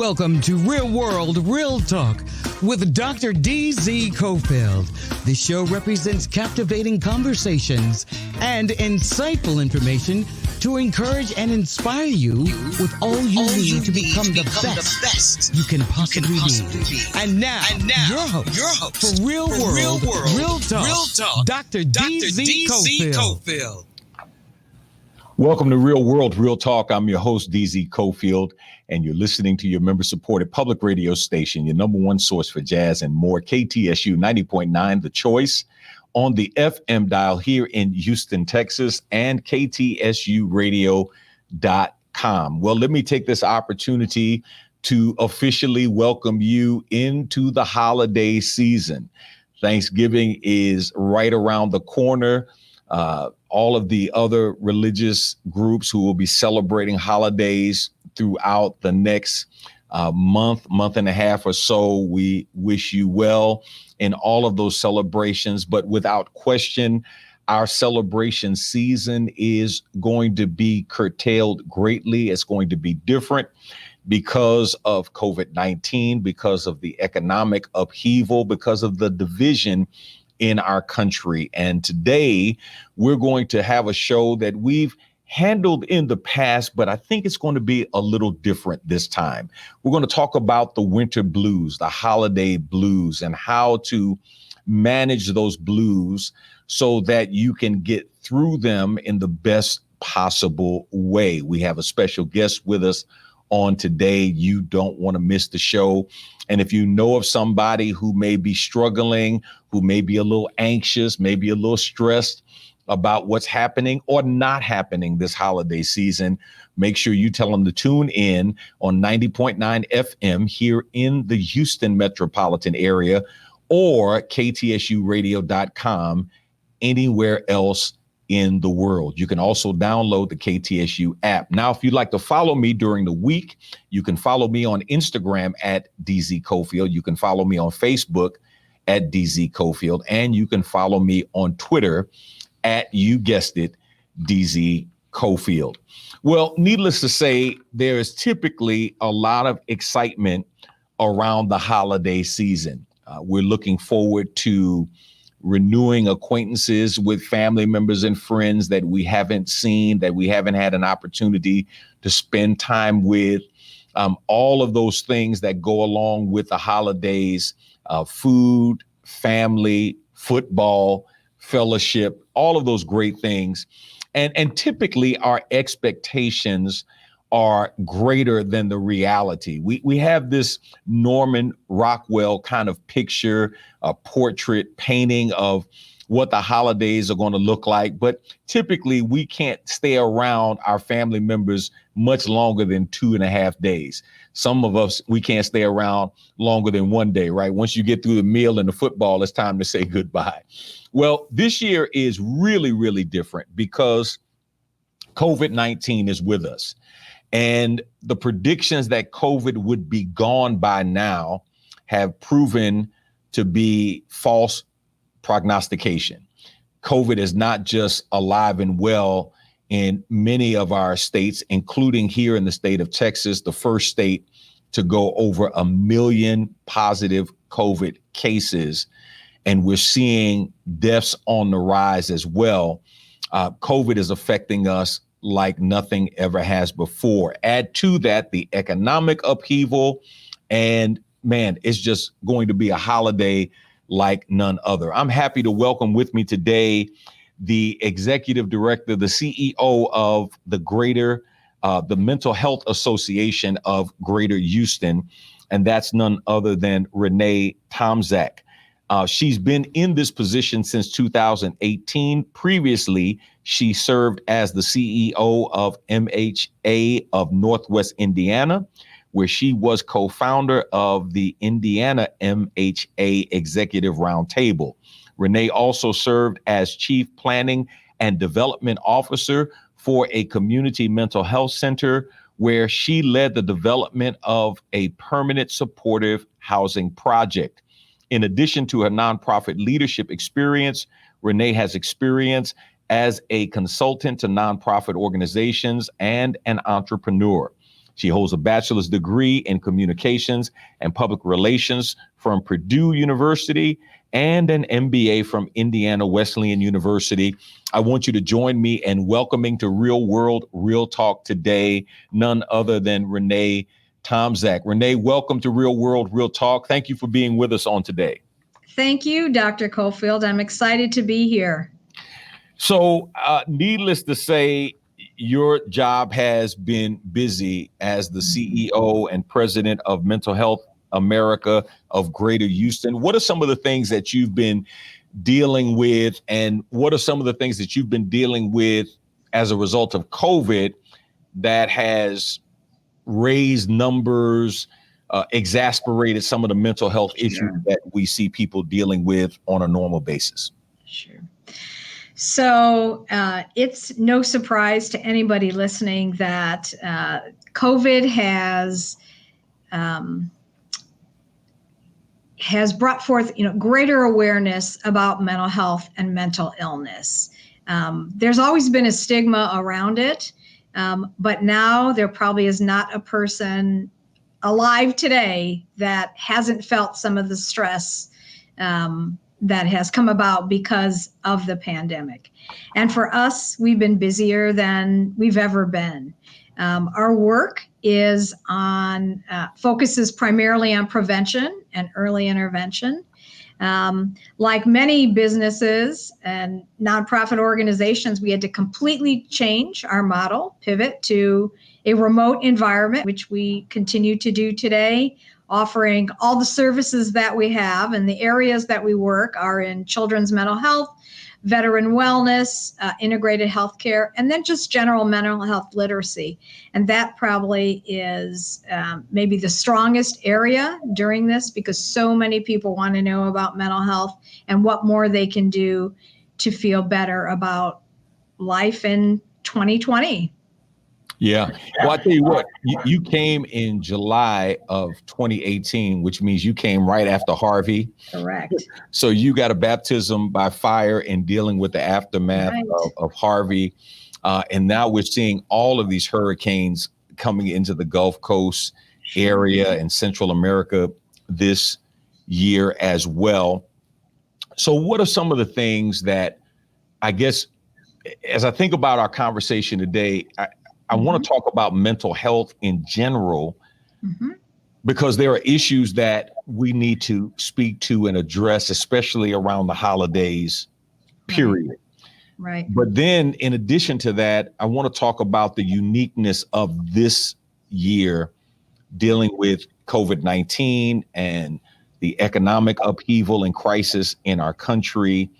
Welcome to Real World, Real Talk with Dr. D.Z. Cofield. The show represents captivating conversations and insightful information to encourage and inspire you with all you need to become the best you can possibly be. And now your host for Real World, Real Talk, Dr. D.Z. Cofield. Welcome to Real World, Real Talk. I'm your host, DZ Cofield, and you're listening to your member-supported public radio station, your number one source for jazz and more, KTSU 90.9, The Choice, on the FM dial here in Houston, Texas, and KTSUradio.com. Well, let me take this opportunity to officially welcome you into the holiday season. Thanksgiving is right around the corner. All of the other religious groups who will be celebrating holidays throughout the next month and a half or so, we wish you well in all of those celebrations. But without question, our celebration season is going to be curtailed greatly. It's going to be different because of COVID-19, because of the economic upheaval, because of the division in our country. And today we're going to have a show that we've handled in the past, but I think it's going to be a little different this time. We're going to talk about the winter blues, the holiday blues, and how to manage those blues so that you can get through them in the best possible way. We have a special guest with us on today. You don't want to miss the show. And if you know of somebody who may be struggling, who may be a little anxious, maybe a little stressed about what's happening or not happening this holiday season, make sure you tell them to tune in on 90.9 FM here in the Houston metropolitan area or KTSUradio.com anywhere else in the world. You can also download the KTSU app. Now, if you'd like to follow me during the week, you can follow me on Instagram at DZ Cofield. You can follow me on Facebook at DZ Cofield, and you can follow me on Twitter at, you guessed it, DZ Cofield. Well, needless to say, there is typically a lot of excitement around the holiday season. We're looking forward to renewing acquaintances with family members and friends that we haven't seen, that we haven't had an opportunity to spend time with. All of those things that go along with the holidays, food, family, football, fellowship, all of those great things. And typically our expectations are greater than the reality. We have this Norman Rockwell kind of picture, a portrait painting of what the holidays are going to look like. But typically we can't stay around our family members much longer than 2.5 days. Some of us, we can't stay around longer than 1 day, right? Once you get through the meal and the football, it's time to say goodbye. Well, this year is really, really different because COVID-19 is with us. And the predictions that COVID would be gone by now have proven to be false prognostication. COVID is not just alive and well in many of our states, including here in the state of Texas, the first state to go over 1 million positive COVID cases. And we're seeing deaths on the rise as well. COVID is affecting us like nothing ever has before. Add to that the economic upheaval, and man, it's just going to be a holiday like none other. I'm happy to welcome with me today the executive director, the CEO of the Mental Health Association of Greater Houston, and that's none other than Renae Tomczak. She's been in this position since 2018. Previously, she served as the CEO of MHA of Northwest Indiana, where she was co-founder of the Indiana MHA Executive Roundtable. Renae also served as Chief Planning and Development Officer for a community mental health center, where she led the development of a permanent supportive housing project. In addition to her nonprofit leadership experience, Renae has experience as a consultant to nonprofit organizations and an entrepreneur. She holds a bachelor's degree in communications and public relations from Purdue University and an MBA from Indiana Wesleyan University. I want you to join me in welcoming to Real World Real Talk today, none other than Renae Tomczak. Renae, welcome to Real World Real Talk. Thank you for being with us on today. Thank you, Dr. Cofield. I'm excited to be here. So, needless to say, your job has been busy as the CEO and president of Mental Health America of Greater Houston. What are some of the things that you've been dealing with, and what are some of the things that you've been dealing with as a result of COVID that has raised numbers, exasperated some of the mental health issues that we see people dealing with on a normal basis? Sure. So it's no surprise to anybody listening that COVID has brought forth, greater awareness about mental health and mental illness. There's always been a stigma around it, but now there probably is not a person alive today that hasn't felt some of the stress that has come about because of the pandemic. And for us, we've been busier than we've ever been. Our work is focuses primarily on prevention and early intervention. Like many businesses and nonprofit organizations, we had to completely change our model, pivot to a remote environment, which we continue to do today, offering all the services that we have. And the areas that we work are in children's mental health, veteran wellness, integrated healthcare, and then just general mental health literacy. And that probably is maybe the strongest area during this, because so many people want to know about mental health and what more they can do to feel better about life in 2020. Yeah. Well, I tell you what, you came in July of 2018, which means you came right after Harvey. Correct. So you got a baptism by fire in dealing with the aftermath of Harvey. And now we're seeing all of these hurricanes coming into the Gulf Coast area and Central America this year as well. So what are some of the things that, I guess, as I think about our conversation today, I want to talk about mental health in general, because there are issues that we need to speak to and address, especially around the holidays, period. Right. But then in addition to that, I want to talk about the uniqueness of this year dealing with COVID-19 and the economic upheaval and crisis in our country,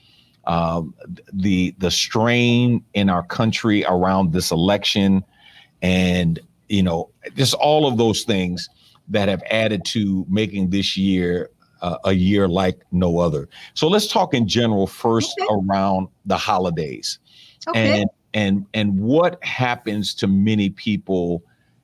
the strain in our country around this election, and, just all of those things that have added to making this year a year like no other. So let's talk in general first around the holidays and what happens to many people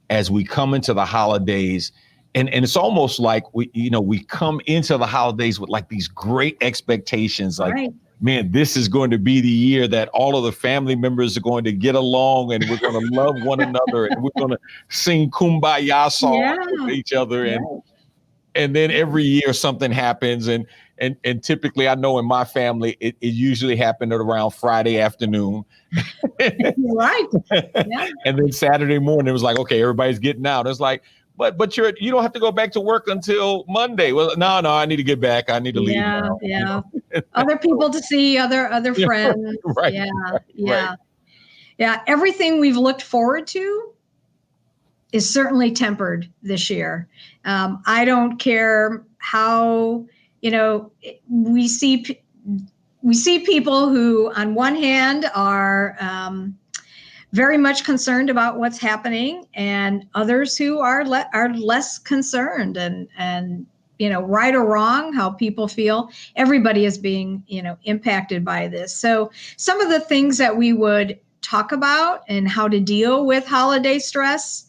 as we come into the holidays. And it's almost like we come into the holidays with like these great expectations, like, man, this is going to be the year that all of the family members are going to get along and we're going to love one another and we're going to sing Kumbaya songs with each other. And then every year something happens. And typically, I know in my family, it usually happened at around Friday afternoon. Right. And then Saturday morning, it was like, okay, everybody's getting out. It's like, but you don't have to go back to work until Monday. Well, no, I need to get back. I need to leave now. Other people to see, other friends. Right. Everything we've looked forward to is certainly tempered this year. I don't care how, we see people who on one hand are very much concerned about what's happening, and others who are less concerned, and right or wrong, how people feel, everybody is being, impacted by this. So some of the things that we would talk about and how to deal with holiday stress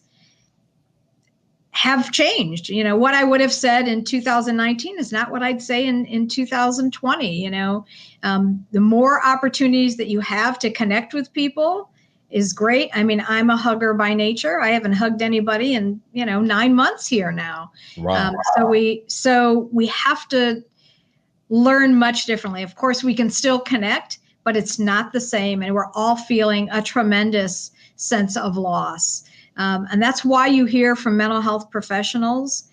have changed. What I would have said in 2019 is not what I'd say in 2020. The more opportunities that you have to connect with people is great. I mean, I'm a hugger by nature. I haven't hugged anybody in, 9 months here now. Wow. So we have to learn much differently. Of course, we can still connect, but it's not the same. And we're all feeling a tremendous sense of loss. And that's why you hear from mental health professionals,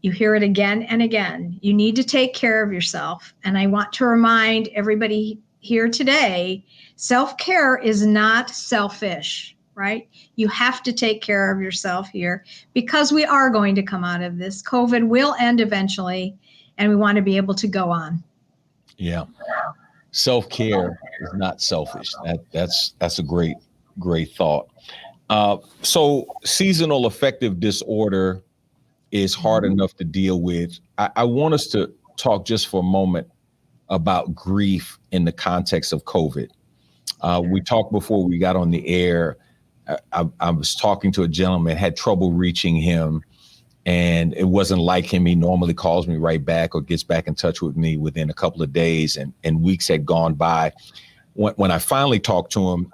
you hear it again and again. You need to take care of yourself. And I want to remind everybody here today, self-care is not selfish, right? You have to take care of yourself here because we are going to come out of this. COVID will end eventually, and we want to be able to go on. Yeah. Self-care is not selfish. That's a great thought. So seasonal affective disorder is hard enough to deal with. I want us to talk just for a moment about grief in the context of COVID. We talked before we got on the air. I was talking to a gentleman, had trouble reaching him, and it wasn't like him. He normally calls me right back or gets back in touch with me within a couple of days, and weeks had gone by. When I finally talked to him,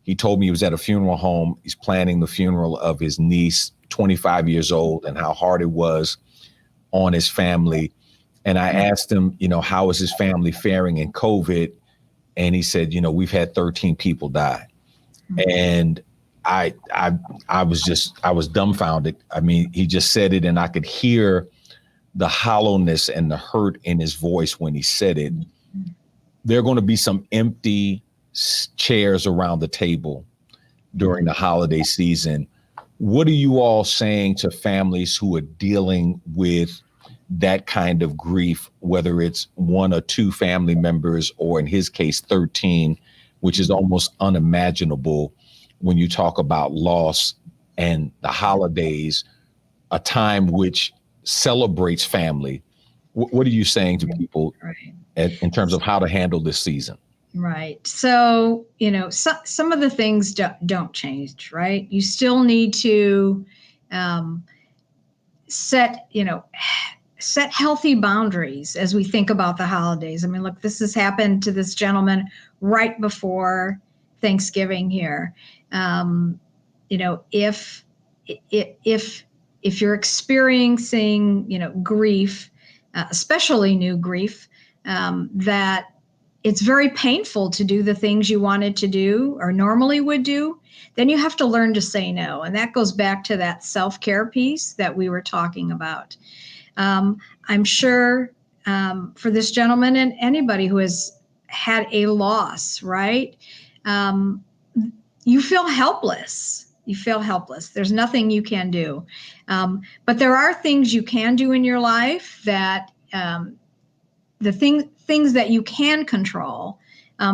he told me he was at a funeral home. He's planning the funeral of his niece, 25 years old, and how hard it was on his family. And I asked him, how is his family faring in COVID? And he said, we've had 13 people die. And I was dumbfounded. I mean, he just said it, and I could hear the hollowness and the hurt in his voice when he said it. There are going to be some empty chairs around the table during the holiday season. What are you all saying to families who are dealing with that kind of grief, whether it's one or two family members, or in his case, 13, which is almost unimaginable when you talk about loss and the holidays, a time which celebrates family? What are you saying to people in terms of how to handle this season? Right. So, some of the things don't change, right? You still need to set healthy boundaries as we think about the holidays. I mean, look, this has happened to this gentleman right before Thanksgiving here. If you're experiencing, grief, especially new grief, that it's very painful to do the things you wanted to do or normally would do, then you have to learn to say no. And that goes back to that self-care piece that we were talking about. I'm sure for this gentleman and anybody who has had a loss, right? You feel helpless. There's nothing you can do. But there are things you can do in your life that the things that you can control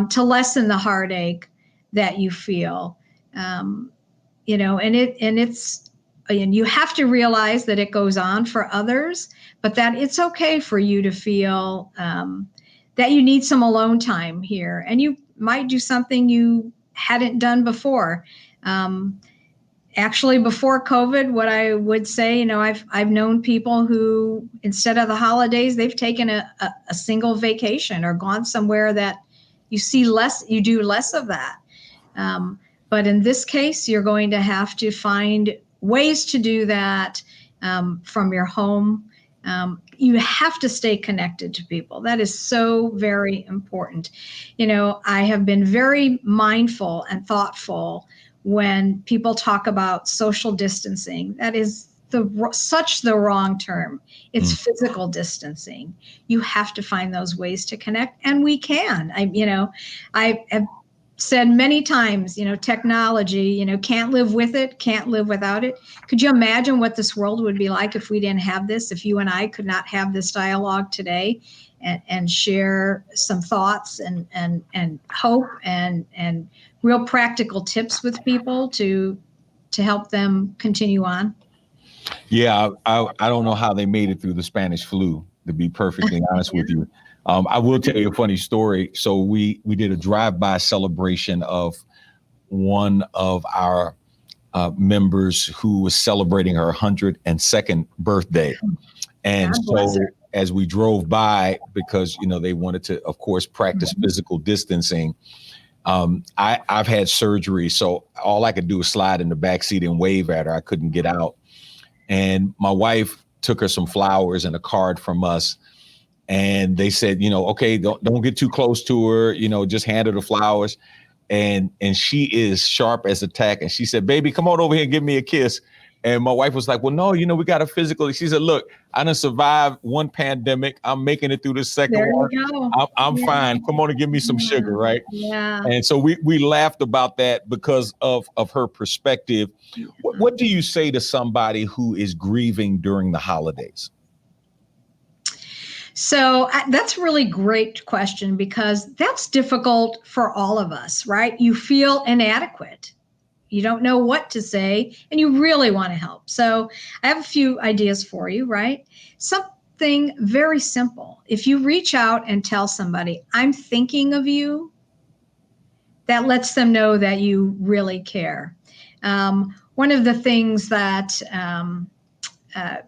to lessen the heartache that you feel. And you have to realize that it goes on for others, but that it's okay for you to feel that you need some alone time here, and you might do something you hadn't done before. Actually, before COVID, what I would say, I've known people who, instead of the holidays, they've taken a single vacation or gone somewhere that you do less of that. But in this case, you're going to have to find ways to do that from your home. You have to stay connected to people. That is so very important. I have been very mindful and thoughtful when people talk about social distancing. That is such the wrong term. It's physical distancing. You have to find those ways to connect, and we can. I have said many times, technology, can't live with it, can't live without it. Could you imagine what this world would be like if we didn't have this, if you and I could not have this dialogue today and share some thoughts and hope and real practical tips with people to help them continue on? Yeah, I don't know how they made it through the Spanish flu, to be perfectly honest with you. I will tell you a funny story. So we did a drive-by celebration of one of our members who was celebrating her 102nd birthday. And so as we drove by, because, they wanted to, of course, practice physical distancing, I've had surgery, so all I could do was slide in the back seat and wave at her. I couldn't get out. And my wife took her some flowers and a card from us. And they said, okay, don't get too close to her, just hand her the flowers. And she is sharp as a tack. And she said, baby, come on over here and give me a kiss. And my wife was like, well, no, we got a physical. She said, look, I done survived one pandemic. I'm making it through the second one. I'm fine. Come on and give me some sugar, right? Yeah. And so we laughed about that because of her perspective. What do you say to somebody who is grieving during the holidays? So that's a really great question, because that's difficult for all of us, right? You feel inadequate. You don't know what to say, and you really want to help. So I have a few ideas for you, right? Something very simple. If you reach out and tell somebody, I'm thinking of you, that lets them know that you really care. One of the things that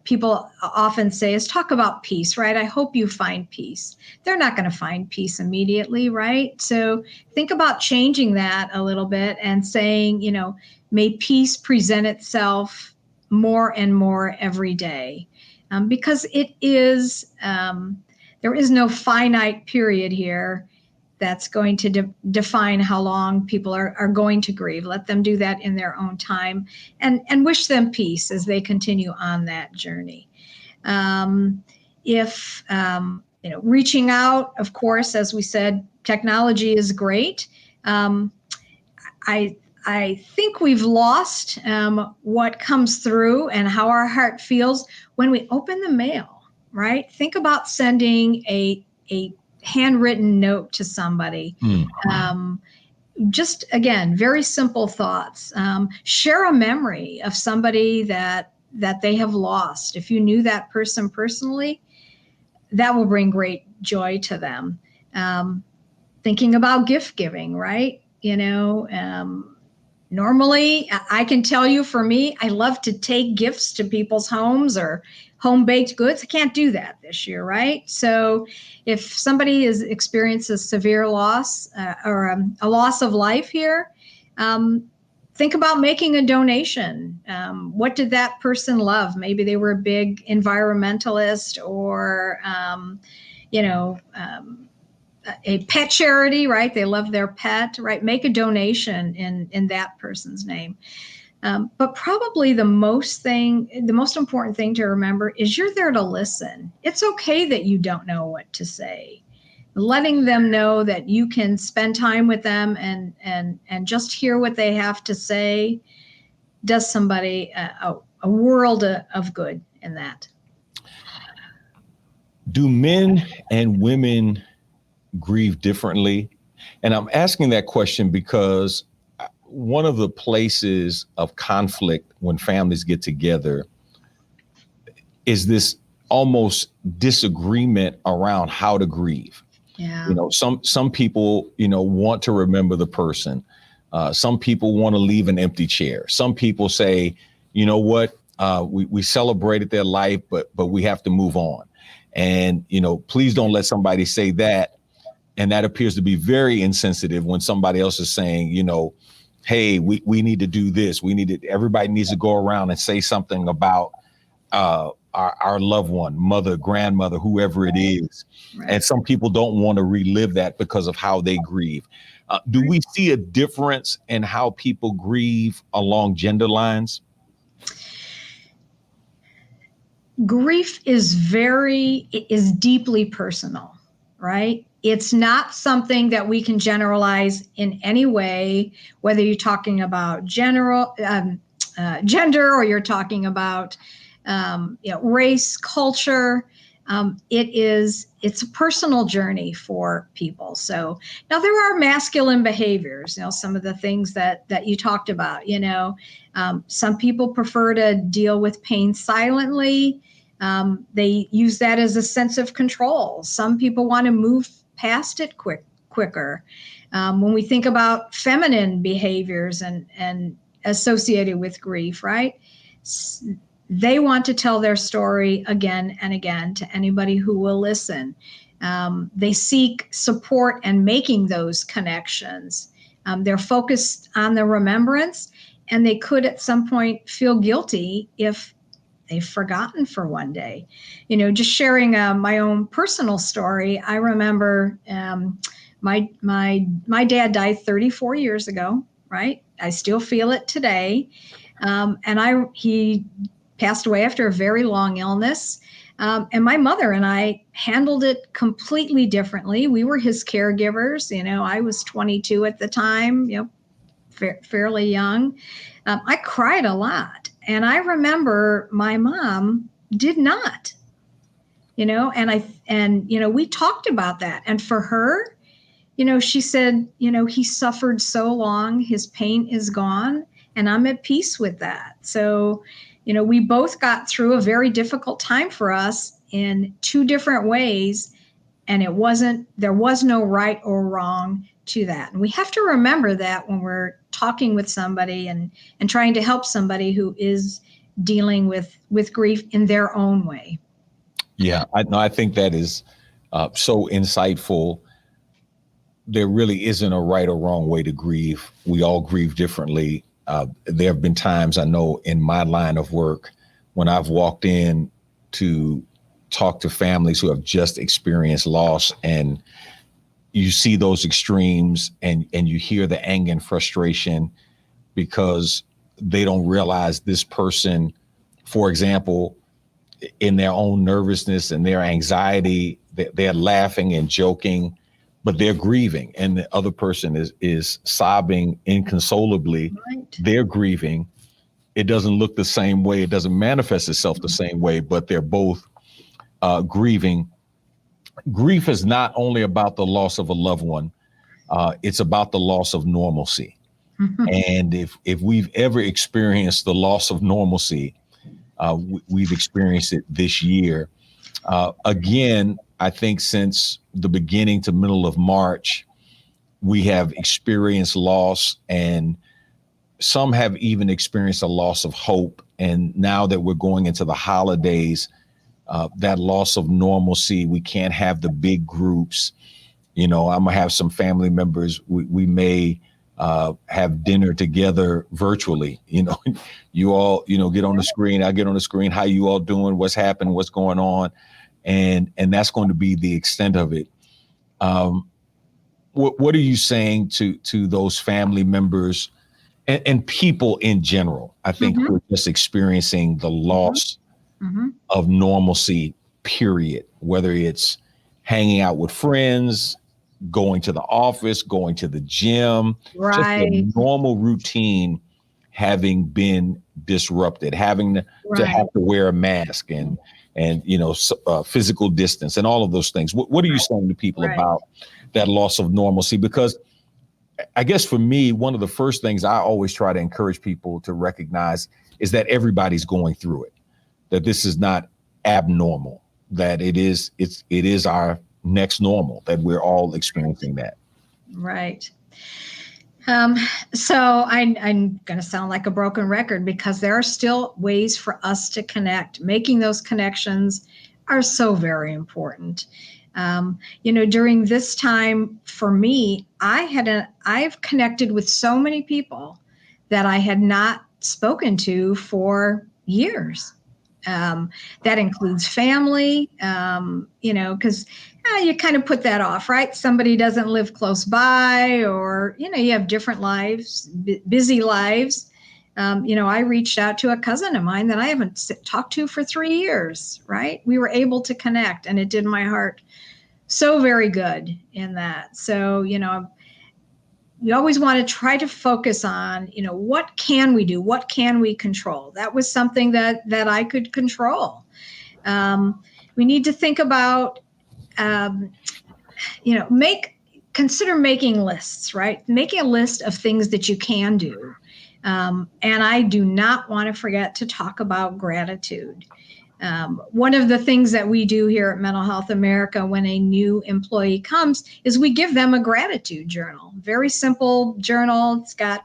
people often say is talk about peace, right? I hope you find peace. They're not going to find peace immediately, right? So think about changing that a little bit and saying, may peace present itself more and more every day. Because it is, there is no finite period here that's going to define how long people are going to grieve. Let them do that in their own time, and wish them peace as they continue on that journey. If reaching out, of course, as we said, technology is great. I think we've lost what comes through and how our heart feels when we open the mail, right? Think about sending a handwritten note to somebody. Just, again, very simple thoughts. Share a memory of somebody that they have lost. If you knew that person personally, that will bring great joy to them. Thinking about gift giving, right? Normally, I can tell you, for me, I love to take gifts to people's homes or home-baked goods. I can't do that this year, right? So if somebody has experienced a severe loss or a loss of life here, think about making a donation. What did that person love? Maybe they were a big environmentalist, or, a pet charity, right? They love their pet, right? Make a donation in that person's name. But probably the most important thing to remember is you're there to listen. It's okay that you don't know what to say. Letting them know that you can spend time with them and just hear what they have to say does somebody a world of good in that. Do men and women grieve differently? And I'm asking that question because one of the places of conflict when families get together is this almost disagreement around how to grieve. Yeah. Some people, want to remember the person. Some people want to leave an empty chair. Some people say, you know what, we celebrated their life, but we have to move on. And, please don't let somebody say that. And that appears to be very insensitive when somebody else is saying, hey, we need to do this. Everybody needs to go around and say something about our loved one, mother, grandmother, whoever it is. Right. And some people don't want to relive that because of how they grieve. Do we see a difference in how people grieve along gender lines? Grief is deeply personal, right? It's not something that we can generalize in any way, whether you're talking about gender or you're talking about race, culture. It's a personal journey for people. So now there are masculine behaviors, some of the things that you talked about, some people prefer to deal with pain silently. They use that as a sense of control. Some people want to move past it quicker. When we think about feminine behaviors and associated with grief, right? They want to tell their story again and again to anybody who will listen. They seek support and making those connections. They're focused on the remembrance, and they could at some point feel guilty if they've forgotten for one day. Just sharing my own personal story. I remember my dad died 34 years ago, right? I still feel it today. He passed away after a very long illness. And my mother and I handled it completely differently. We were his caregivers. I was 22 at the time, fairly young. I cried a lot. And I remember my mom did not, and we talked about that. And for her, she said, he suffered so long, his pain is gone, and I'm at peace with that. So, we both got through a very difficult time for us in two different ways, and there was no right or wrong to that. And we have to remember that when we're talking with somebody and trying to help somebody who is dealing with grief in their own way. Yeah, I think that is so insightful. There really isn't a right or wrong way to grieve. We all grieve differently. There have been times I know in my line of work when I've walked in to talk to families who have just experienced loss, and you see those extremes and you hear the anger and frustration because they don't realize this person, for example, in their own nervousness and their anxiety, they're laughing and joking, but they're grieving, and the other person is sobbing inconsolably. Right. They're grieving. It doesn't look the same way. It doesn't manifest itself the same way, but they're both grieving. Grief is not only about the loss of a loved one. It's about the loss of normalcy. And if we've ever experienced the loss of normalcy, we've experienced it this year. Again, I think since the beginning to middle of March, we have experienced loss, and some have even experienced a loss of hope. And now that we're going into the holidays, that loss of normalcy, we can't have the big groups. I'm gonna have some family members. We may have dinner together virtually. You all, get on the screen. I get on the screen. How you all doing? What's happening? What's going on? And that's going to be the extent of it. What are you saying to those family members and people in general? I think we're just experiencing the loss of normalcy, period, whether it's hanging out with friends, going to the office, going to the gym, Right. just a normal routine having been disrupted, having to have to wear a mask and physical distance and all of those things. What are you saying to people about that loss of normalcy? Because I guess for me, one of the first things I always try to encourage people to recognize is that everybody's going through it, that this is not abnormal, that it is our next normal, that we're all experiencing that. Right. So I'm going to sound like a broken record because there are still ways for us to connect. Making those connections are so very important. During this time for me, I've connected with so many people that I had not spoken to for years. That includes family, because you kind of put that off, right? Somebody doesn't live close by, or, you have different lives, busy lives. I reached out to a cousin of mine that I haven't talked to for 3 years, right? We were able to connect, and it did my heart so very good in that. So, you always want to try to focus on, what can we do? What can we control? That was something that I could control. We need to think about, consider making lists, right? Making a list of things that you can do. And I do not want to forget to talk about gratitude. One of the things that we do here at Mental Health America when a new employee comes is we give them a gratitude journal. Very simple journal. It's got,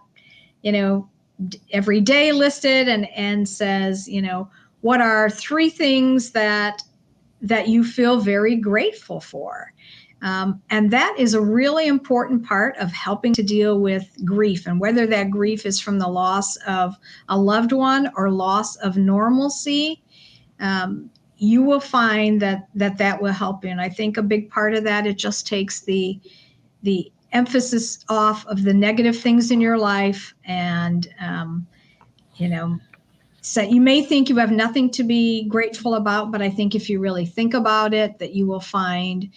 every day listed and says, what are 3 things that you feel very grateful for? And that is a really important part of helping to deal with grief, and whether that grief is from the loss of a loved one or loss of normalcy. You will find that will help you. And I think a big part of that, it just takes the emphasis off of the negative things in your life. And, so you may think you have nothing to be grateful about, but I think if you really think about it, that you will find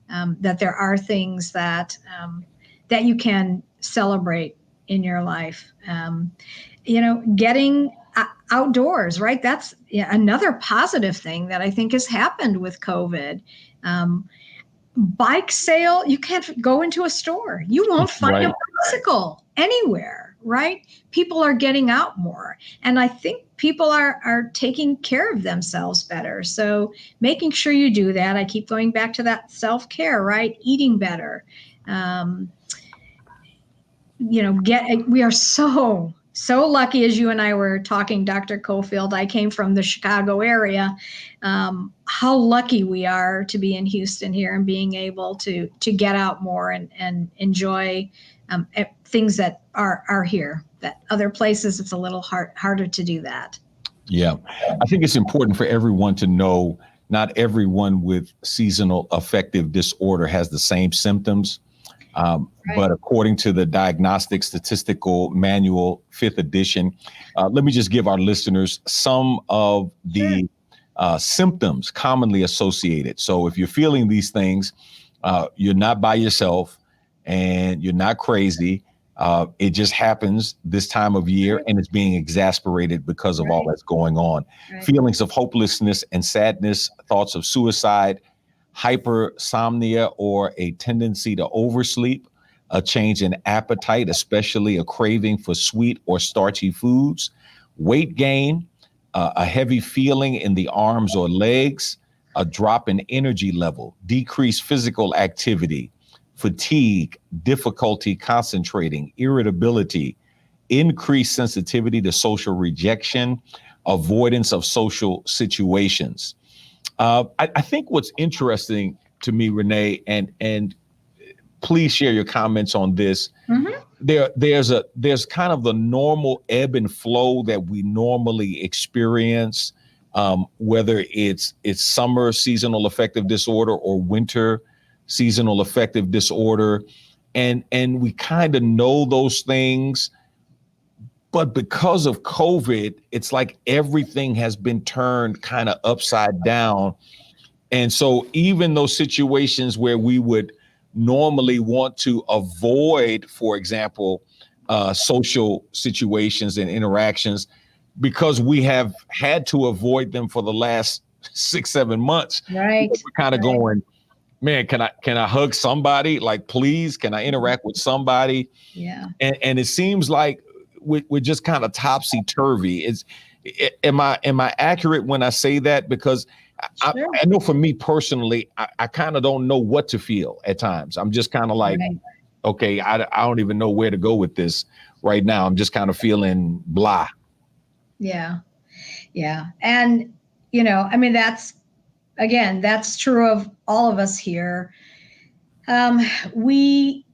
that there are things that you can celebrate in your life. Getting outdoors, right? That's another positive thing that I think has happened with COVID. Bike sale, you can't go into a store. You won't find a bicycle anywhere, right? People are getting out more. And I think people are taking care of themselves better. So making sure you do that. I keep going back to that self-care, right? Eating better. We are so lucky, as you and I were talking, Dr. Cofield. I came from the Chicago area. How lucky we are to be in Houston here and being able to get out more and enjoy things that are here. That other places, it's a little harder to do that. Yeah, I think it's important for everyone to know not everyone with seasonal affective disorder has the same symptoms. But according to the Diagnostic Statistical Manual, 5th edition, let me just give our listeners some of the symptoms commonly associated. So if you're feeling these things, you're not by yourself and you're not crazy. It just happens this time of year, and it's being exasperated because of all that's going on. Feelings of hopelessness and sadness, thoughts of suicide, hypersomnia or a tendency to oversleep, a change in appetite, especially a craving for sweet or starchy foods, weight gain, a heavy feeling in the arms or legs, a drop in energy level, decreased physical activity, fatigue, difficulty concentrating, irritability, increased sensitivity to social rejection, avoidance of social situations. I think what's interesting to me, Renae, and please share your comments on this. Mm-hmm. There's kind of the normal ebb and flow that we normally experience, whether it's summer seasonal affective disorder or winter seasonal affective disorder, and we kind of know those things. But because of COVID, it's like everything has been turned kind of upside down. And so even those situations where we would normally want to avoid, for example, social situations and interactions, because we have had to avoid them for the last 6-7 months, we're kind of going, man, can I hug somebody? Like, please, can I interact with somebody? Yeah. And it seems like we're just kind of topsy-turvy. Am I accurate when I say that? Because I know for me personally, I kind of don't know what to feel at times. I'm just kind of like, okay, I don't even know where to go with this right now. I'm just kind of feeling blah. Yeah. Yeah. And, that's true of all of us here. The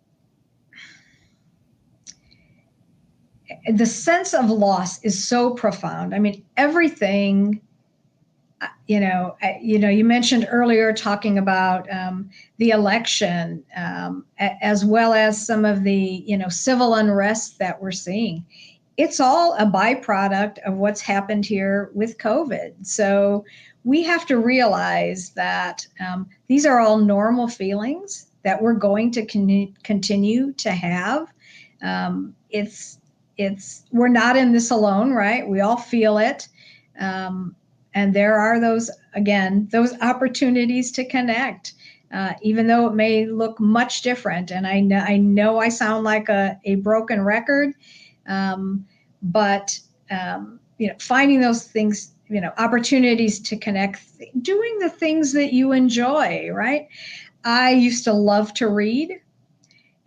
sense of loss is so profound. I mean, everything, you mentioned earlier talking about the election, as well as some of the, civil unrest that we're seeing. It's all a byproduct of what's happened here with COVID. So we have to realize that these are all normal feelings that we're going to continue to have. We're not in this alone, right? We all feel it. And there are those opportunities to connect, even though it may look much different. And I know I sound like a broken record, but finding those things, opportunities to connect, doing the things that you enjoy, right? I used to love to read.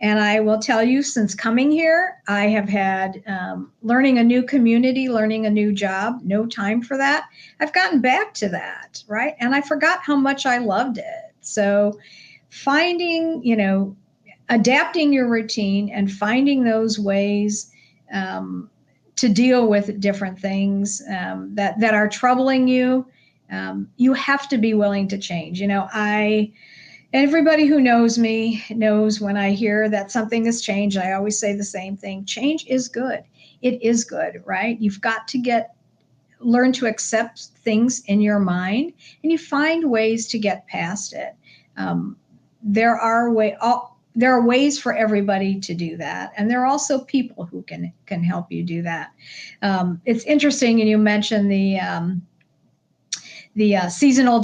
And I will tell you, since coming here, I have had learning a new community, learning a new job, no time for that. I've gotten back to that, right? And I forgot how much I loved it. So finding, adapting your routine and finding those ways to deal with different things that are troubling you. You have to be willing to change. Everybody who knows me knows when I hear that something has changed, I always say the same thing. Change is good. It is good, right? You've got to learn to accept things in your mind, and you find ways to get past it. There are ways for everybody to do that, and there are also people who can help you do that. It's interesting, and you mentioned the seasonal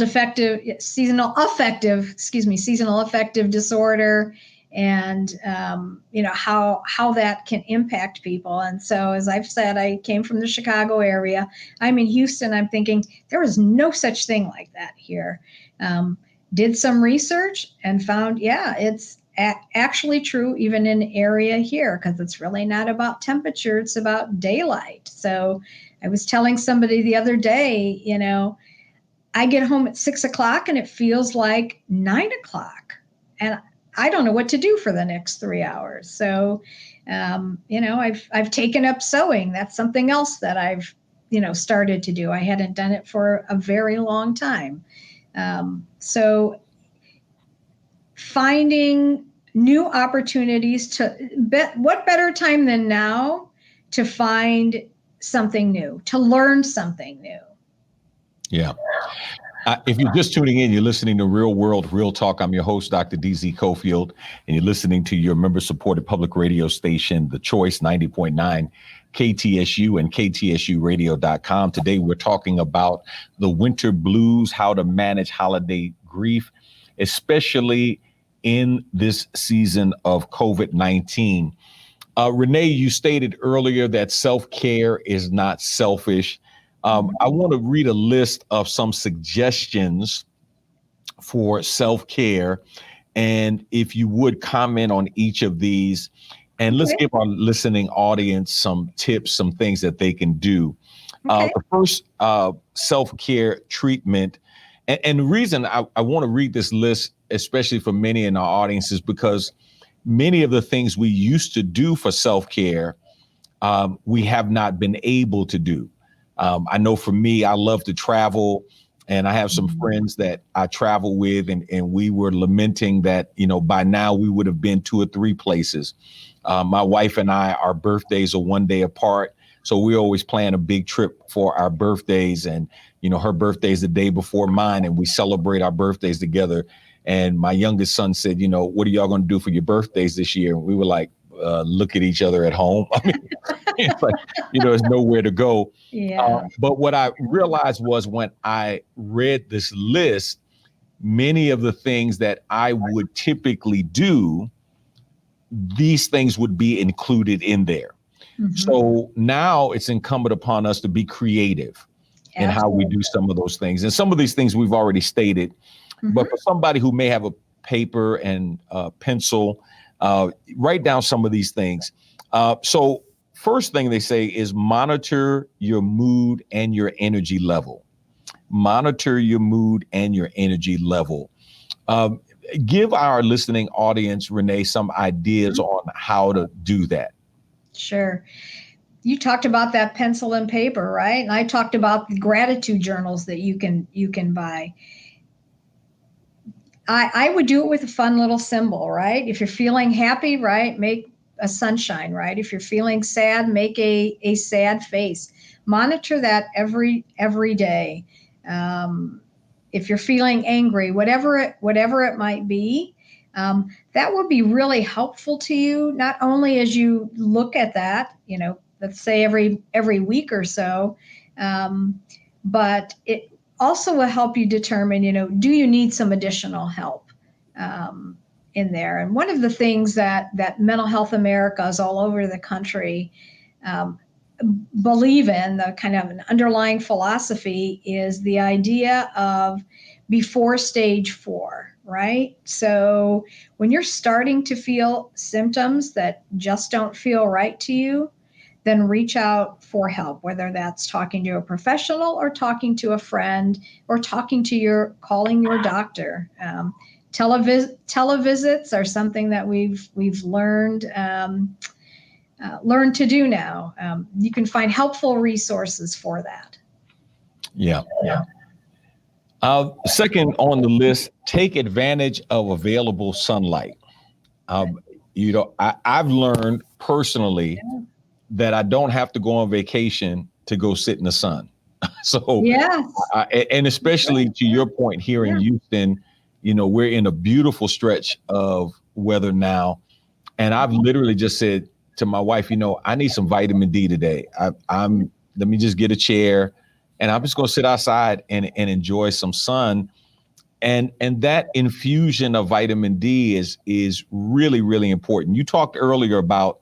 affective disorder, and how that can impact people. And so, as I've said, I came from the Chicago area. I'm in Houston. I'm thinking there is no such thing like that here. Did some research and found, it's actually true even in an area here, because it's really not about temperature, it's about daylight. So I was telling somebody the other day, I get home at 6 o'clock and it feels like 9 o'clock, and I don't know what to do for the next 3 hours. So, I've taken up sewing. That's something else that I've, started to do. I hadn't done it for a very long time. So finding new opportunities what better time than now to find something new, to learn something new. Yeah. If you're just tuning in, you're listening to Real World, Real Talk. I'm your host, Dr. DZ Cofield, and you're listening to your member-supported public radio station, The Choice 90.9 KTSU and KTSUradio.com. Today, we're talking about the winter blues, how to manage holiday grief, especially in this season of COVID-19. Renae, you stated earlier that self-care is not selfish. I want to read a list of some suggestions for self-care, and if you would comment on each of these, and let's give our listening audience some tips, some things that they can do. The first self-care treatment, and the reason I want to read this list, especially for many in our audience, is because many of the things we used to do for self-care, we have not been able to do. I know for me, I love to travel, and I have some friends that I travel with, and we were lamenting that, by now we would have been 2 or 3 places. My wife and I, our birthdays are one day apart. So we always plan a big trip for our birthdays, and, her birthday is the day before mine, and we celebrate our birthdays together. And my youngest son said, what are y'all going to do for your birthdays this year? And we were like, look at each other at home. I mean, it's like, there's nowhere to go. Yeah. But what I realized was when I read this list, many of the things that I would typically do, these things would be included in there. Mm-hmm. So now it's incumbent upon us to be creative in how we do some of those things. And some of these things we've already stated, but for somebody who may have a paper and pencil, write down some of these things. So first thing they say is monitor your mood and your energy level. Monitor your mood and your energy level. Give our listening audience, Renae, some ideas on how to do that. Sure. You talked about that pencil and paper, right? And I talked about the gratitude journals that you can buy. I would do it with a fun little symbol, right? If you're feeling happy, right, make a sunshine, right? If you're feeling sad, make a sad face. Monitor that every day. If you're feeling angry, whatever it might be, that would be really helpful to you, not only as you look at that, let's say every week or so, but it also will help you determine, do you need some additional help in there? And one of the things that Mental Health Americas all over the country believe in, the kind of an underlying philosophy, is the idea of before stage 4, right? So when you're starting to feel symptoms that just don't feel right to you, then reach out for help, whether that's talking to a professional or talking to a friend or calling your doctor televisits are something that we've learned to do now. You can find helpful resources for that. Yeah. Second on the list, take advantage of available sunlight. I've learned personally that I don't have to go on vacation to go sit in the sun. So, yes. And especially to your point here in Houston, we're in a beautiful stretch of weather now. And I've literally just said to my wife, I need some vitamin D today. Let me just get a chair and I'm just going to sit outside and enjoy some sun. And that infusion of vitamin D is really, really important. You talked earlier about,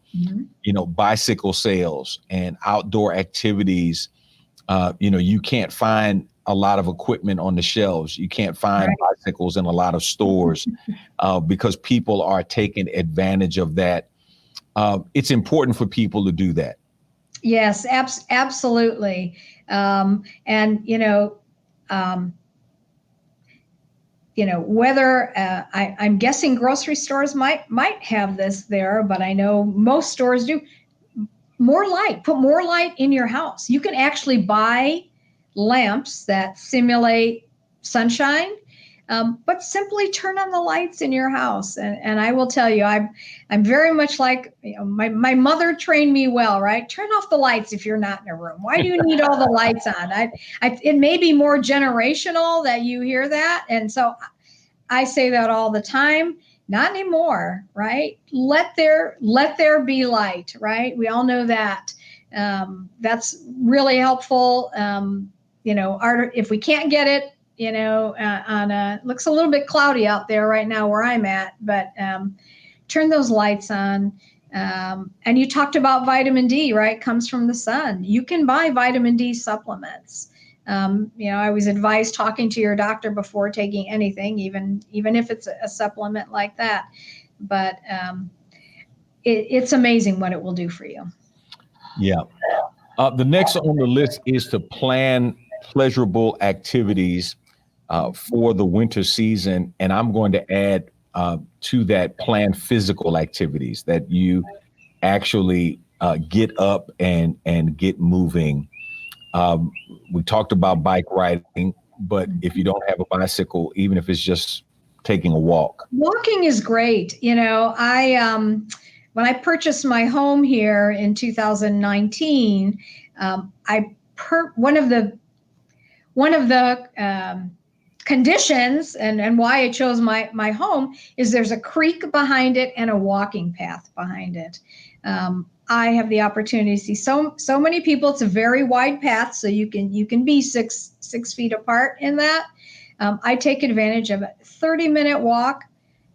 bicycle sales and outdoor activities. You can't find a lot of equipment on the shelves. You can't find bicycles in a lot of stores because people are taking advantage of that. It's important for people to do that. Yes, absolutely. Whether I'm guessing grocery stores might have this there, but I know most stores do. Put more light in your house. You can actually buy lamps that simulate sunshine, but simply turn on the lights in your house. And I will tell you, I'm very much like, my mother trained me well, right? Turn off the lights if you're not in a room. Why do you need all the lights on? It may be more generational that you hear that. And so I say that all the time. Not anymore, right? Let there be light, right? We all know that. That's really helpful. If we can't get it, looks a little bit cloudy out there right now where I'm at, but turn those lights on. And you talked about vitamin D, right? Comes from the sun. You can buy vitamin D supplements. I always advise talking to your doctor before taking anything, even if it's a supplement like that. But it's amazing what it will do for you. Yeah. The next on the list is to plan pleasurable activities for the winter season. And I'm going to add to that, plan physical activities that you actually get up and get moving. We talked about bike riding, but if you don't have a bicycle, even if it's just taking a walk. Walking is great. When I purchased my home here in 2019, one of the conditions and why I chose my home is there's a creek behind it and a walking path behind it. I have the opportunity to see so many people. It's a very wide path, so you can be six feet apart in that. I take advantage of a 30-minute walk.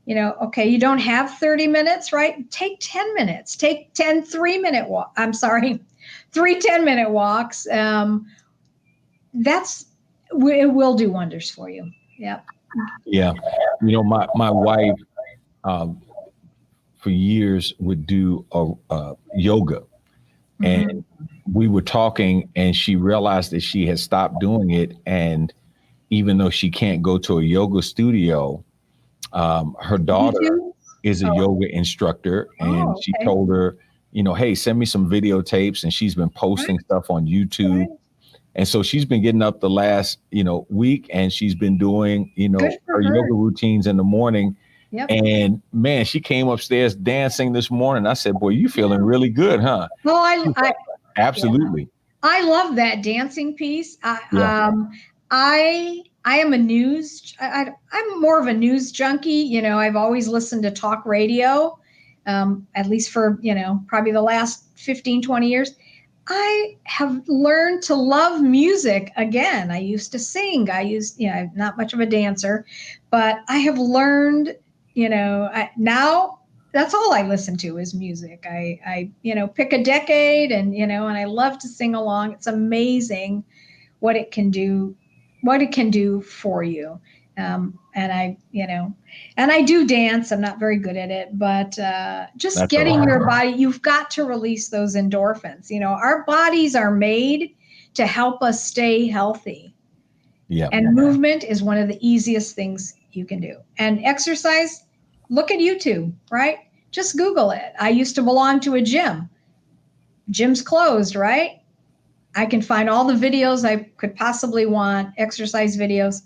Okay, you don't have 30 minutes, right? Take 10 minutes. Take 10 3-minute walk. I'm sorry, 3 10-minute walks. It will do wonders for you. Yeah. Yeah. My wife for years would do yoga. And we were talking and she realized that she had stopped doing it. And even though she can't go to a yoga studio, her daughter is a yoga instructor. And she told her, hey, send me some videotapes. And she's been posting stuff on YouTube. And so she's been getting up the last, week, and she's been doing, her yoga routines in the morning. Yep. And man, she came upstairs dancing this morning. I said, boy, you feeling really good, huh? Oh, absolutely. I love that dancing piece. I am I'm more of a news junkie. I've always listened to talk radio, at least for, probably the last 15, 20 years. I have learned to love music again. I used to sing. I'm not much of a dancer, but I have learned, now that's all I listen to is music. I pick a decade and I love to sing along. It's amazing what it can do for you. And I do dance. I'm not very good at it, but just that's getting your body, you've got to release those endorphins. Our bodies are made to help us stay healthy. Yeah. And movement is one of the easiest things you can do. And exercise, look at YouTube, right? Just Google it. I used to belong to a gym. Gym's closed, right? I can find all the videos I could possibly want, exercise videos,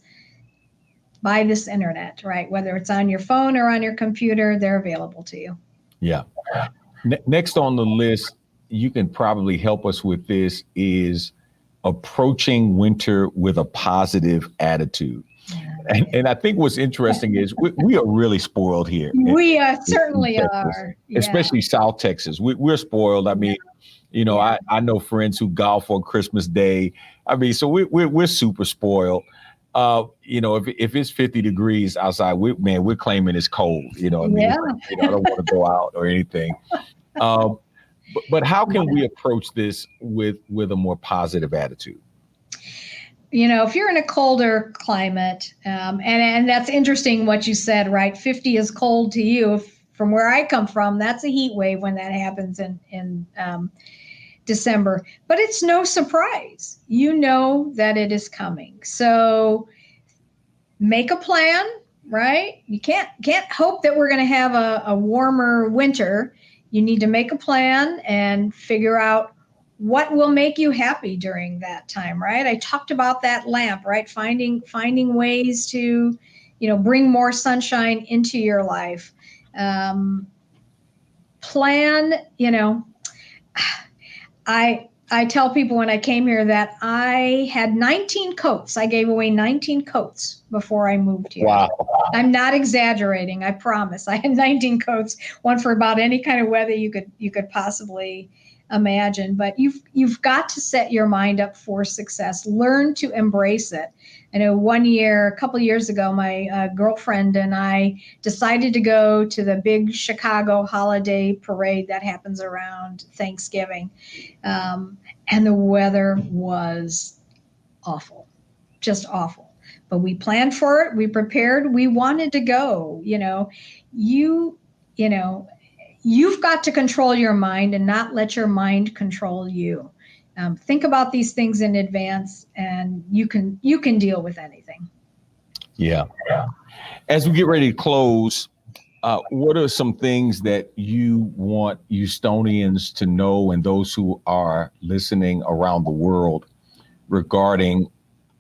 by this internet, right? Whether it's on your phone or on your computer, they're available to you. Yeah. Next on the list, you can probably help us with this, is approaching winter with a positive attitude. And I think what's interesting is we are really spoiled here. We certainly are. Especially South Texas. We're spoiled. I mean, you know, I know friends who golf on Christmas Day. I mean, so we're super spoiled. You know, if it's 50 degrees outside, we're claiming it's cold. You know, I mean, I don't want to go out or anything. But how can we approach this with a more positive attitude? You know, if you're in a colder climate, and that's interesting what you said, right? 50 is cold to you. From where I come from, that's a heat wave when that happens in December. But it's no surprise. You know that it is coming. So make a plan, right? You can't hope that we're going to have a warmer winter. You need to make a plan and figure out what will make you happy during that time, right? I talked about that lamp, right? Finding ways to, you know, bring more sunshine into your life. Plan, you know, I tell people when I came here that I had 19 coats. I gave away 19 coats before I moved here. Wow. I'm not exaggerating. I promise. I had 19 coats, one for about any kind of weather you could possibly imagine. But you've got to set your mind up for success. Learn to embrace it. I know a couple of years ago, my girlfriend and I decided to go to the big Chicago holiday parade that happens around Thanksgiving. And the weather was awful, just awful. But we planned for it. We prepared. We wanted to go. You know, you've got to control your mind and not let your mind control you. Think about these things in advance, and you can deal with anything. Yeah. As we get ready to close, what are some things that you want Houstonians to know, and those who are listening around the world, regarding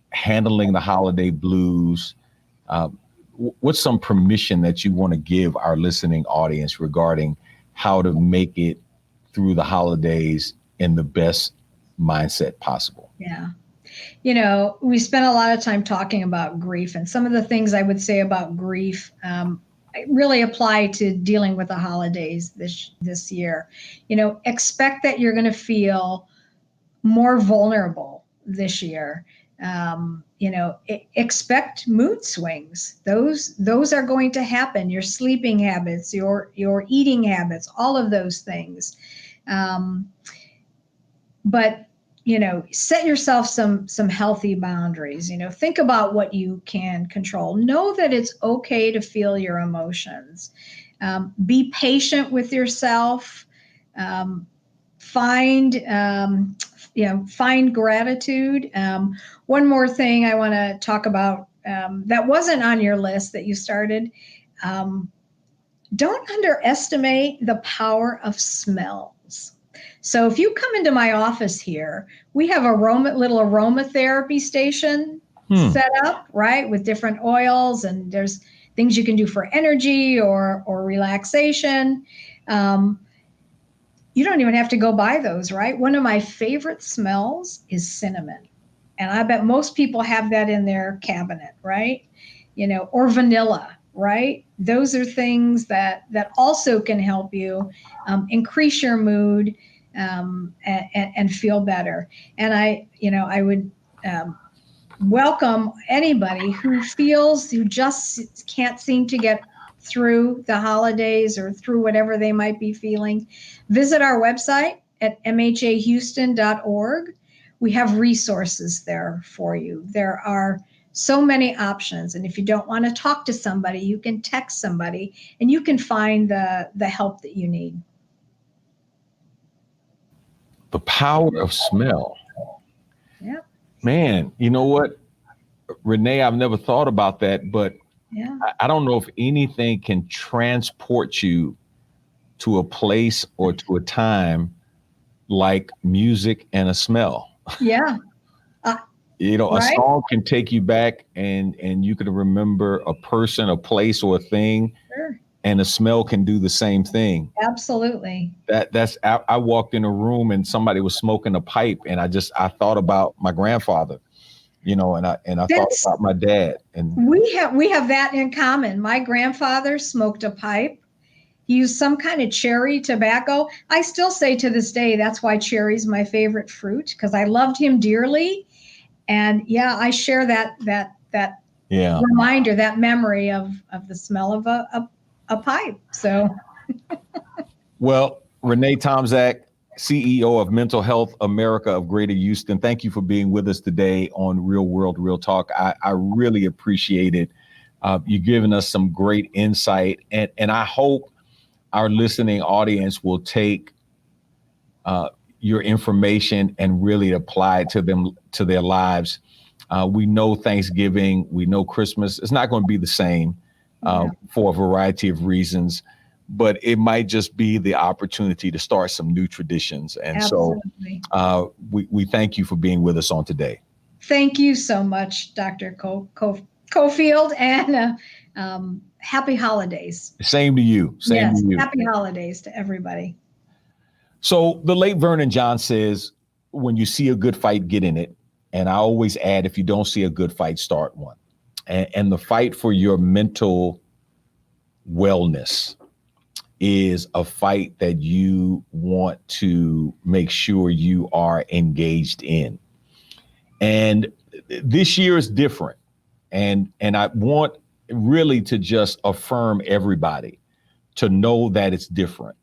handling the holiday blues? What's some permission that you want to give our listening audience regarding how to make it through the holidays in the best mindset possible? Yeah. You know, we spent a lot of time talking about grief, and some of the things I would say about grief really apply to dealing with the holidays this year. You know, expect that you're going to feel more vulnerable this year. You know, expect mood swings. Those are going to happen. Your sleeping habits, your eating habits, all of those things. But, you know, set yourself some healthy boundaries. You know, think about what you can control. Know that it's okay to feel your emotions. Be patient with yourself. Find gratitude. One more thing I want to talk about that wasn't on your list that you started. Don't underestimate the power of smells. So if you come into my office here, we have a little aromatherapy station set up, right, with different oils, and there's things you can do for energy or relaxation. You don't even have to go buy those, right? One of my favorite smells is cinnamon. And I bet most people have that in their cabinet, right? You know, or vanilla, right? Those are things that also can help you increase your mood and feel better. And I would welcome anybody who just can't seem to get through the holidays or through whatever they might be feeling. Visit our website at mhahouston.org. We have resources there for you. There are so many options. And if you don't want to talk to somebody, you can text somebody and you can find the help that you need. The power of smell. Yeah. Man, you know what, Renae, I've never thought about that, but Yeah. I don't know if anything can transport you to a place or to a time like music and a smell. Yeah. A Right. song can take you back and you can remember a person, a place, or a thing, Sure. and a smell can do the same thing. Absolutely. I walked in a room and somebody was smoking a pipe, and I thought about my grandfather, and I thought That's about my dad. And we have that in common. My grandfather smoked a pipe. He used some kind of cherry tobacco. I still say to this day that's why cherry's my favorite fruit, because I loved him dearly. And yeah, I share that yeah. reminder, that memory of the smell of a pipe. So Well, Renae Tomczak, CEO of Mental Health America of Greater Houston, thank you for being with us today on Real World, Real Talk. I really appreciate it. You've given us some great insight, and I hope our listening audience will take your information and really apply it to their lives. We know Thanksgiving, we know Christmas. It's not going to be the same for a variety of reasons, but it might just be the opportunity to start some new traditions. And absolutely. so we thank you for being with us on today. Thank you so much, Dr. Cofield, and happy holidays. Same to you. Same to you. Happy holidays to everybody. So the late Vernon John says, when you see a good fight, get in it. And I always add, if you don't see a good fight, start one. And the fight for your mental wellness is a fight that you want to make sure you are engaged in. And this year is different. And I want really to just affirm everybody to know that it's different.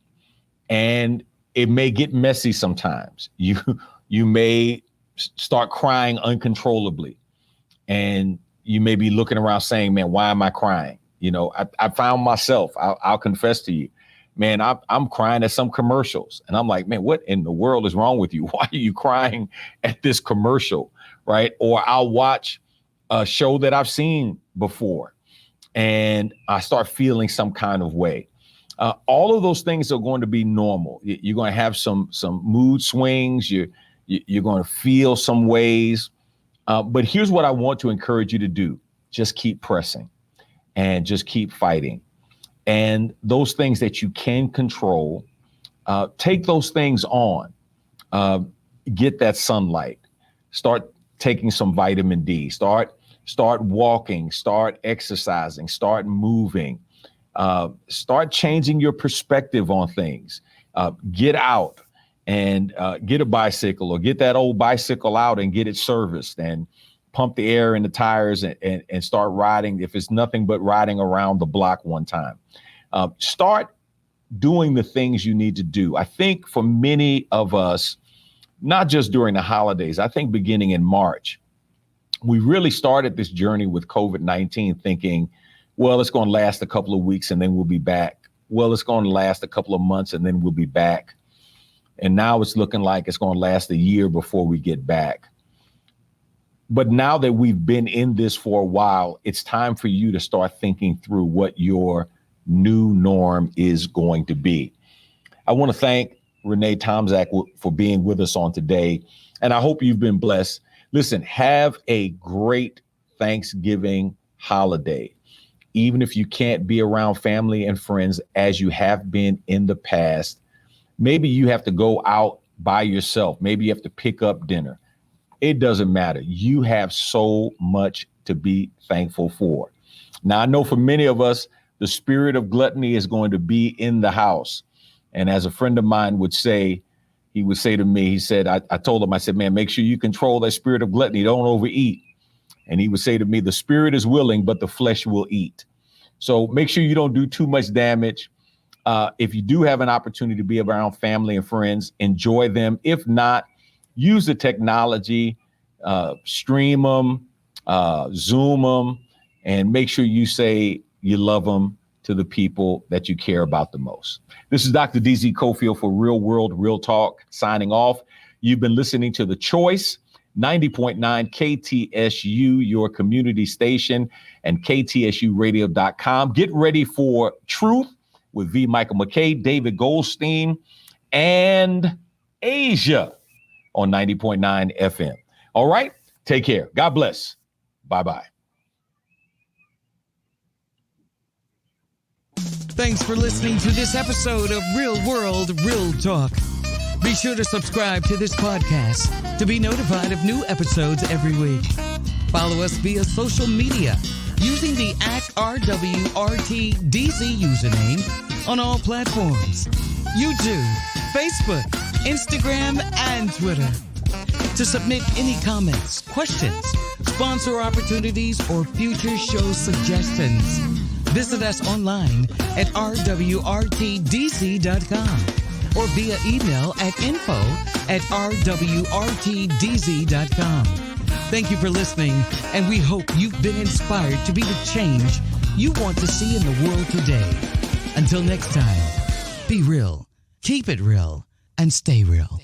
And it may get messy sometimes. You may start crying uncontrollably, and you may be looking around saying, man, why am I crying? I found myself, I'll confess to you, man, I'm crying at some commercials, and I'm like, man, what in the world is wrong with you? Why are you crying at this commercial? Right. Or I'll watch a show that I've seen before, and I start feeling some kind of way. All of those things are going to be normal. You're going to have some mood swings. You're going to feel some ways. But here's what I want to encourage you to do. Just keep pressing and just keep fighting. And those things that you can control, take those things on. Get that sunlight. Start taking some vitamin D. Start walking. Start exercising. Start moving. Start changing your perspective on things. Get out and get a bicycle, or get that old bicycle out and get it serviced, and pump the air in the tires and start riding. If it's nothing but riding around the block one time, start doing the things you need to do. I think for many of us, not just during the holidays, I think beginning in March, we really started this journey with COVID-19 thinking, well, it's going to last a couple of weeks and then we'll be back. Well, it's going to last a couple of months and then we'll be back. And now it's looking like it's going to last a year before we get back. But now that we've been in this for a while, it's time for you to start thinking through what your new norm is going to be. I want to thank Renae Tomczak for being with us on today, and I hope you've been blessed. Listen, have a great Thanksgiving holiday. Even if you can't be around family and friends as you have been in the past, maybe you have to go out by yourself. Maybe you have to pick up dinner. It doesn't matter. You have so much to be thankful for. Now, I know for many of us, the spirit of gluttony is going to be in the house. And as a friend of mine would say, he would say to me, he said, I told him, I said, man, make sure you control that spirit of gluttony. Don't overeat. And he would say to me, the spirit is willing, but the flesh will eat. So make sure you don't do too much damage. If you do have an opportunity to be around family and friends, enjoy them. If not, use the technology, stream them, Zoom them, and make sure you say you love them to the people that you care about the most. This is Dr. DZ Cofield for Real World, Real Talk, signing off. You've been listening to The Choice. 90.9 KTSU, your community station, and KTSUradio.com. Get ready for Truth with V. Michael McKay, David Goldstein, and Asia on 90.9 FM. All right. Take care. God bless. Bye-bye. Thanks for listening to this episode of Real World, Real Talk. Be sure to subscribe to this podcast to be notified of new episodes every week. Follow us via social media using the @RWRTDZ username on all platforms: YouTube, Facebook, Instagram, and Twitter. To submit any comments, questions, sponsor opportunities, or future show suggestions, visit us online at rwrtdz.com or via email at info@rwrtdz.com. Thank you for listening, and we hope you've been inspired to be the change you want to see in the world today. Until next time, be real, keep it real, and stay real.